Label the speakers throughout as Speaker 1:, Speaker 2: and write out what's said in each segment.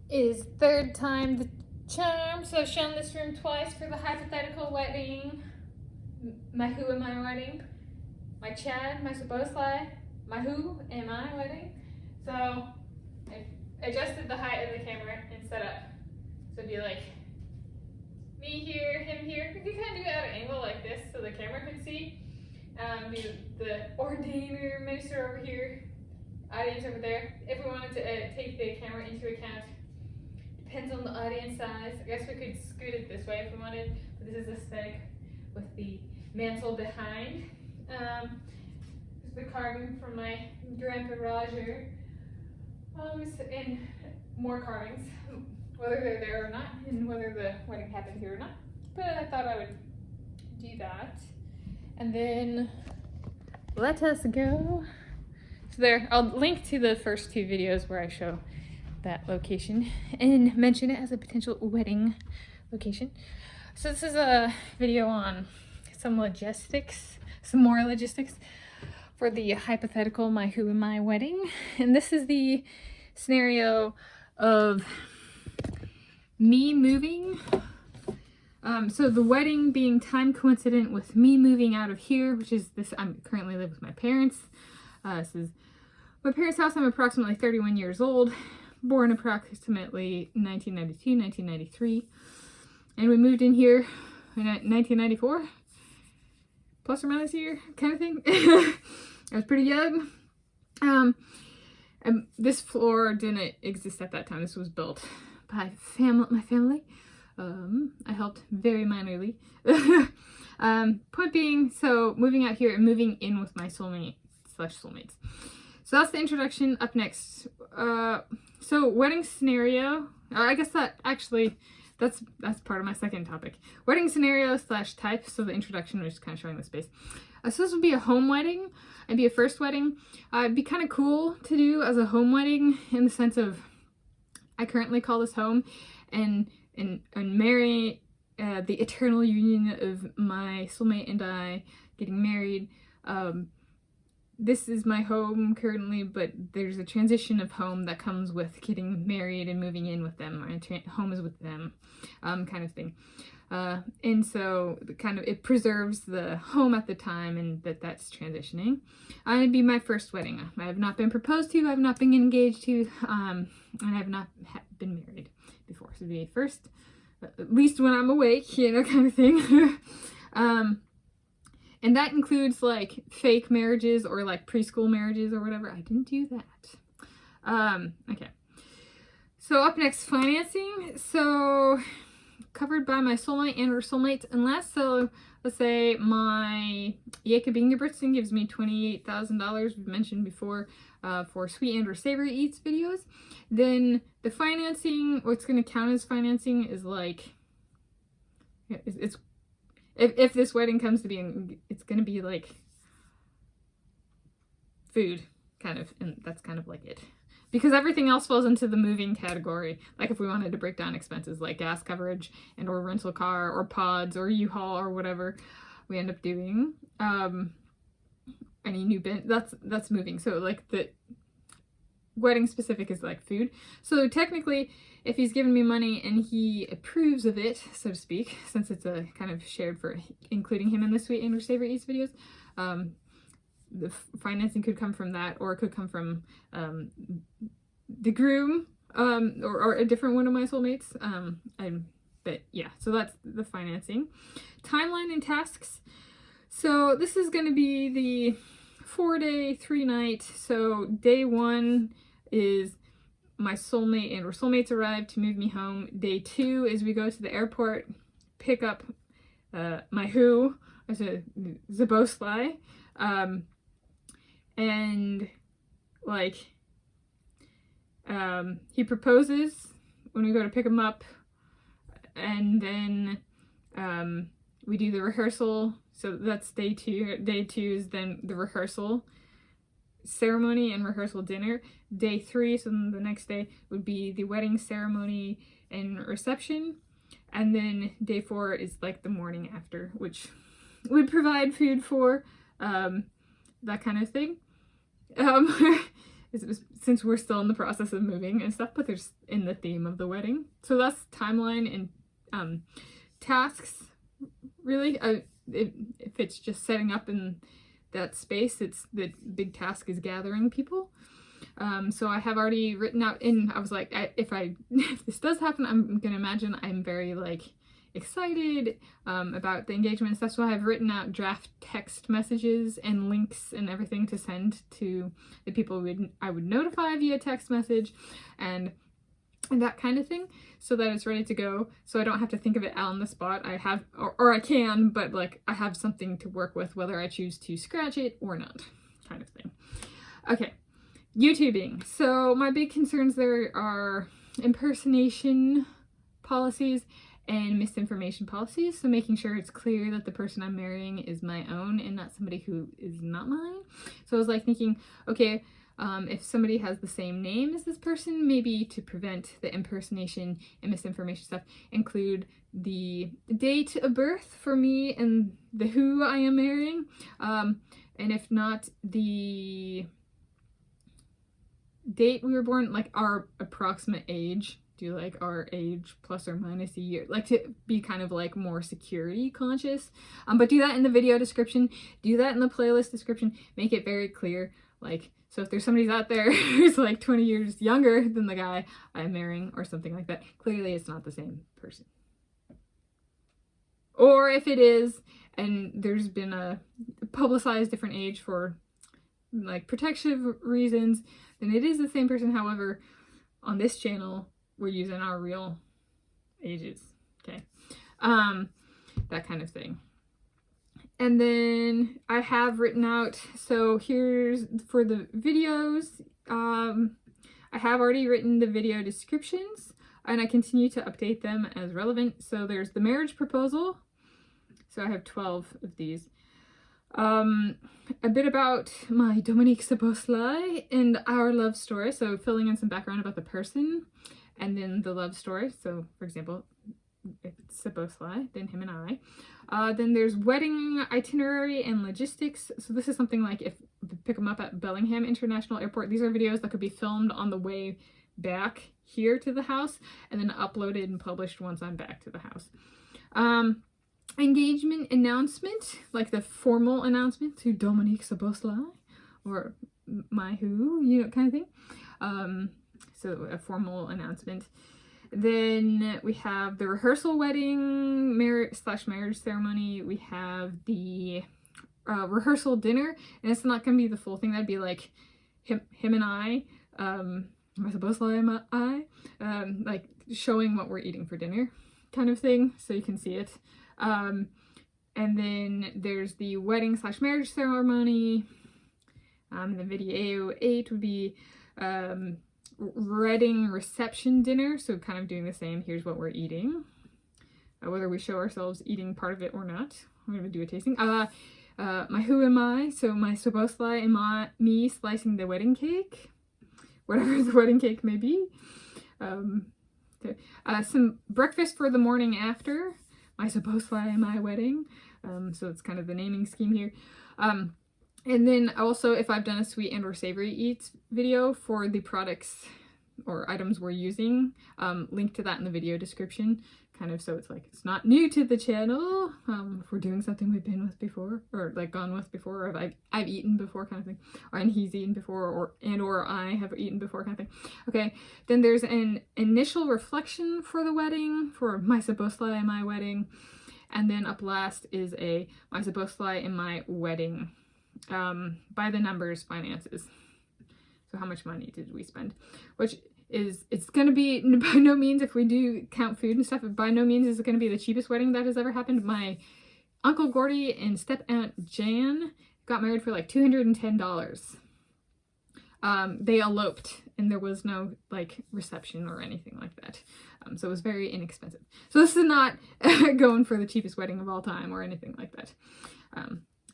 Speaker 1: is third time the charm. So I've shown this room twice for the hypothetical wedding. My who am I wedding? My Chad, my Sabosli, my who am I wedding? So I adjusted the height of the camera and set up. So it'd be like me here, him here. We could kind of do it at an angle like this so the camera could see. Do the ordainer minister over here, audience over there. If we wanted to take the camera into account, depends on the audience size. I guess we could scoot it this way if we wanted, but this is aesthetic with the mantle behind. This is the carving from my grandpa Roger. And more carvings, whether they're there or not, and whether the wedding happened here or not. But I thought I would do that. And then let us go. So there, I'll link to the first two videos where I show that location and mention it as a potential wedding location. So this is a video on some logistics, some more logistics for the hypothetical my who am I wedding. And this is the scenario of me moving. So the wedding being time coincident with me moving out of here, which is this, I'm currently live with my parents. This is my parents' house. I'm approximately 31 years old, born approximately 1992, 1993. And we moved in here in 1994, plus or minus a year kind of thing. I was pretty young. And this floor didn't exist at that time. This was built by my family. I helped very minorly. Point being, so moving out here and moving in with my soulmate / soulmates. So that's the introduction. Up next, so wedding scenario. I guess that actually that's part of my second topic. Wedding scenario / type. So the introduction was kind of showing the space. So this would be a home wedding. It'd be a first wedding. It'd be kind of cool to do as a home wedding in the sense of I currently call this home, and marry the eternal union of my soulmate and I getting married. This is my home currently, but there's a transition of home that comes with getting married and moving in with them. My home is with them, kind of thing. And so it preserves the home at the time, and that's transitioning. It'd be my first wedding. I have not been proposed to, I have not been engaged to, and I have not been married before. So it'd be first, at least when I'm awake, kind of thing. And that includes like fake marriages or like preschool marriages or whatever. I didn't do that. Okay. So up next, financing. So covered by my soulmate and or soulmates, unless, so let's say my Jacob Ingebrigtsen gives me $28,000, we've mentioned before, for sweet and or savory eats videos, then the financing, what's going to count as financing is like, it's if this wedding comes to be, it's going to be like food, kind of, and that's kind of like it. Because everything else falls into the moving category. Like if we wanted to break down expenses like gas coverage and or rental car or pods or U-Haul or whatever we end up doing. Any new bin, that's moving. So like the wedding specific is like food. So technically, if he's given me money and he approves of it, so to speak, since it's a kind of shared for including him in the sweet and or savory eats videos, the financing could come from that, or it could come from the groom, or a different one of my soulmates. But yeah, so that's the financing. Timeline and tasks. So this is going to be the 4-day, 3-night. So day 1 is my soulmate and or soulmates arrive to move me home. Day 2 is we go to the airport, pick up my who, as a Zabosli, and like he proposes when we go to pick him up, and then we do the rehearsal. So that's day 2. Day 2 is then the rehearsal ceremony and rehearsal dinner. Day 3, so the next day, would be the wedding ceremony and reception. And then day 4 is like the morning after, which we provide food for, that kind of thing.
Speaker 2: since we're still in the process of moving and stuff, but there's in the theme of the wedding. So that's timeline and tasks, really. If it's just setting up in that space, it's the big task is gathering people. So I have already written out, and I was like, if this does happen, I'm gonna imagine I'm very like excited about the engagement and stuff. So I have written out draft text messages and links and everything to send to the people I would notify via text message and that kind of thing, so that it's ready to go, so I don't have to think of it on the spot. I have, or I can, but like I have something to work with, whether I choose to scratch it or not, kind of thing. Okay, YouTubing. So my big concerns there are impersonation policies and misinformation policies. So making sure it's clear that the person I'm marrying is my own and not somebody who is not mine. So I was like thinking, okay, if somebody has the same name as this person, maybe to prevent the impersonation and misinformation stuff, include the date of birth for me and the who I am marrying, and if not, the date we were born, like our approximate age, do like our age plus or minus a year, like to be kind of like more security conscious. But do that in the video description, do that in the playlist description, make it very clear, like, so if there's somebody out there who's like 20 years younger than the guy I'm marrying or something like that, clearly it's not the same person. Or if it is, and there's been a publicized different age for like protection reasons, then it is the same person. However, on this channel, we're using our real ages. Okay. That kind of thing. And then I have written out, so here's for the videos, I have already written the video descriptions and I continue to update them as relevant. So there's the marriage proposal. So I have 12 of these. A bit about my Dominique Sabosly and our love story. So filling in some background about the person and then the love story. So for example, if it's Sabosly, then him and I. Then there's wedding itinerary and logistics. So this is something like if we pick them up at Bellingham International Airport. These are videos that could be filmed on the way back here to the house and then uploaded and published once I'm back to the house. Engagement announcement, like the formal announcement to Dominique Sabosly or my who, you know, kind of thing. So a formal announcement. Then we have the rehearsal wedding marriage ceremony. We have the rehearsal dinner, and it's not gonna be the full thing. That'd be like him and I, am I supposed to lie? Like showing what we're eating for dinner, kind of thing, so you can see it. And then there's the wedding / marriage ceremony. The video 8 would be wedding reception dinner, so kind of doing the same. Here's what we're eating, whether we show ourselves eating part of it or not. I'm gonna do a tasting. My who am I, so my Sabosly and me slicing the wedding cake, whatever the wedding cake may be. Some breakfast for the morning after, my Sabosly and my wedding. So it's kind of the naming scheme here. And then also, if I've done a sweet and or savory eats video for the products or items we're using, link to that in the video description, kind of, so it's like it's not new to the channel. If we're doing something we've been with before, or like gone with before, or I've eaten before, kind of thing, or and he's eaten before, or I have eaten before, kind of thing. Okay, then there's an initial reflection for the wedding, for my Sabosly and my wedding, and then up last is my Sabosly and my wedding. By the numbers finances. So how much money did we spend? Which is, it's going to be, by no means, if we do count food and stuff, by no means is it going to be the cheapest wedding that has ever happened. My Uncle Gordy and Step Aunt Jan got married for like $210. They eloped and there was no like reception or anything like that. So it was very inexpensive. So this is not going for the cheapest wedding of all time or anything like that.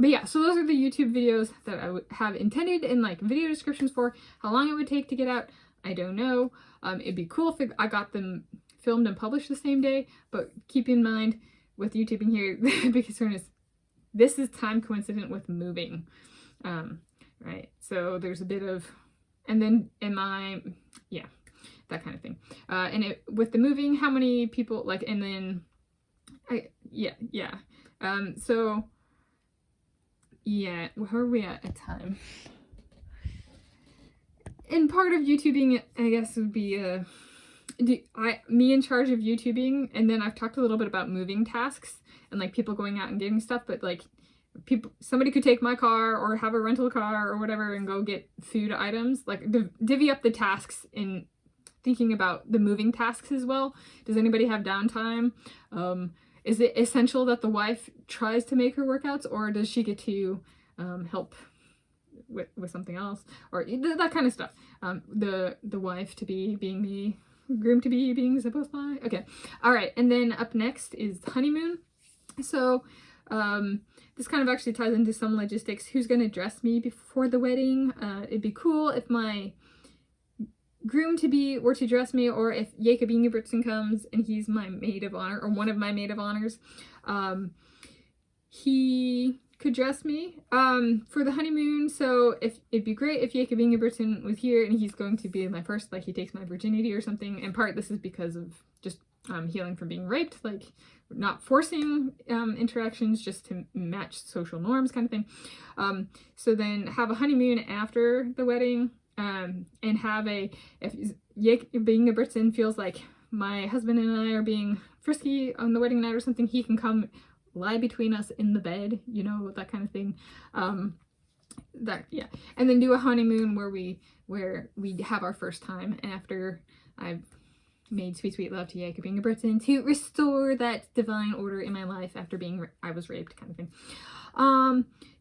Speaker 2: But yeah, so those are the YouTube videos that I would have intended in like video descriptions for. How long it would take to get out, I don't know. It'd be cool if I got them filmed and published the same day, but keep in mind with YouTubing here, the big concern is this is time coincident with moving, right? So there's a bit of and then yeah, that kind of thing. And with the moving, how many people, like, and then, yeah. So, yeah, where are we at time? And part of YouTubing, I guess, would be, me in charge of YouTubing, and then I've talked a little bit about moving tasks, and, like, people going out and getting stuff, but, like, somebody could take my car or have a rental car or whatever and go get food items, like divvy up the tasks in thinking about the moving tasks as well. Does anybody have downtime? Is it essential that the wife tries to make her workouts, or does she get to help with something else, or that kind of stuff? The wife to be being the groom to be being supposed to. Okay, all right, and then up next is honeymoon. So this kind of actually ties into some logistics. Who's going to dress me before the wedding? It'd be cool if my groom-to-be were to dress me, or if Jacob Ingebrigtsen comes and he's my maid of honor, or one of my maid of honors. He could dress me for the honeymoon. So it'd be great if Jacob Ingebrigtsen was here, and he's going to be my first, like, he takes my virginity or something. In part, this is because of just healing from being raped, like, not forcing interactions, just to match social norms, kind of thing. So then have a honeymoon after the wedding, and have if being a Britain feels like my husband and I are being frisky on the wedding night or something, he can come lie between us in the bed, you know, that kind of thing. Yeah, and then do a honeymoon where we have our first time after I've made sweet love to Jacob Ingebrigtsen to restore that divine order in my life after I was raped, kind of thing.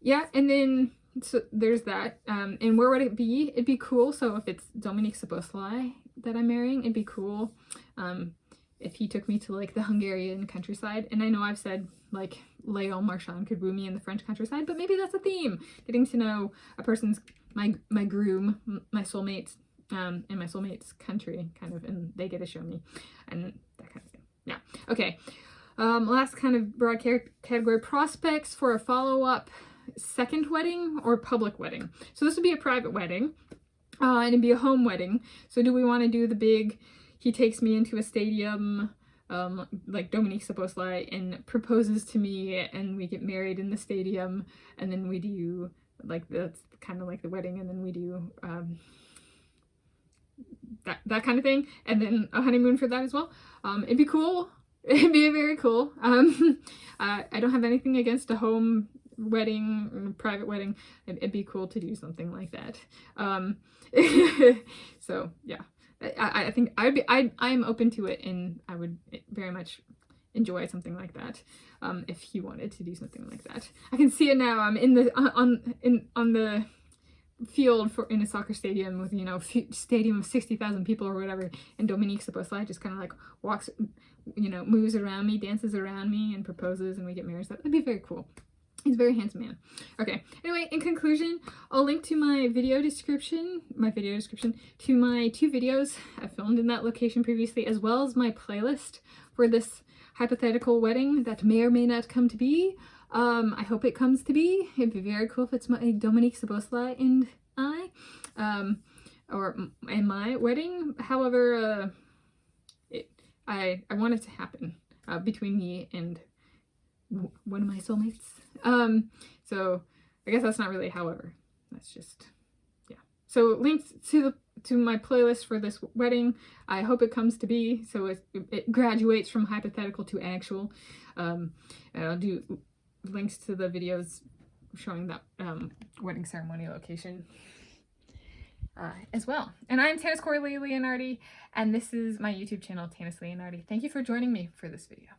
Speaker 2: Yeah, and then so there's that. And where would it be? It'd be cool. So if it's Dominique Szoboszlai that I'm marrying, it'd be cool if he took me to, like, the Hungarian countryside. And I know I've said, like, Léon Marchand could woo me in the French countryside, but maybe that's a theme. Getting to know a person's, my groom, my soulmate, in my soulmate's country, kind of, and they get to show me, and that kind of thing. Yeah. Okay. Last kind of broad category, prospects for a follow-up second wedding or public wedding. So this would be a private wedding, and it'd be a home wedding. So do we want to do the big, he takes me into a stadium, like Dominique Szoboszlai, and proposes to me, and we get married in the stadium, and then we do, like, that's kind of like the wedding, and then we do that kind of thing, and then a honeymoon for that as well. It'd be cool. It'd be very cool. I don't have anything against a home wedding or private wedding. It'd be cool to do something like that. So yeah, I think I'm open to it, and I would very much enjoy something like that. If he wanted to do something like that, I can see it now. I'm in the on the field in a soccer stadium with, you know, stadium of 60,000 people or whatever, and Dominique Szoboszlai just kind of, like, walks, you know, moves around me, dances around me, and proposes, and we get married. So that'd be very cool. He's a very handsome man. Okay, anyway, in conclusion, I'll link to my video description to my 2 videos I filmed in that location previously, as well as my playlist for this hypothetical wedding that may or may not come to be. I hope it comes to be. It'd be very cool if it's my Dominique Szoboszlai and I, or in my wedding. However, I want it to happen between me and one of my soulmates. So I guess that's not really however. That's just, yeah. So links to my playlist for this wedding. I hope it comes to be, so it graduates from hypothetical to actual. And I'll do links to the videos showing that wedding ceremony location as well. And I'm Tanis Coralee Leonhardi, and this is my YouTube channel, Tanis Leonhardi. Thank you for joining me for this video.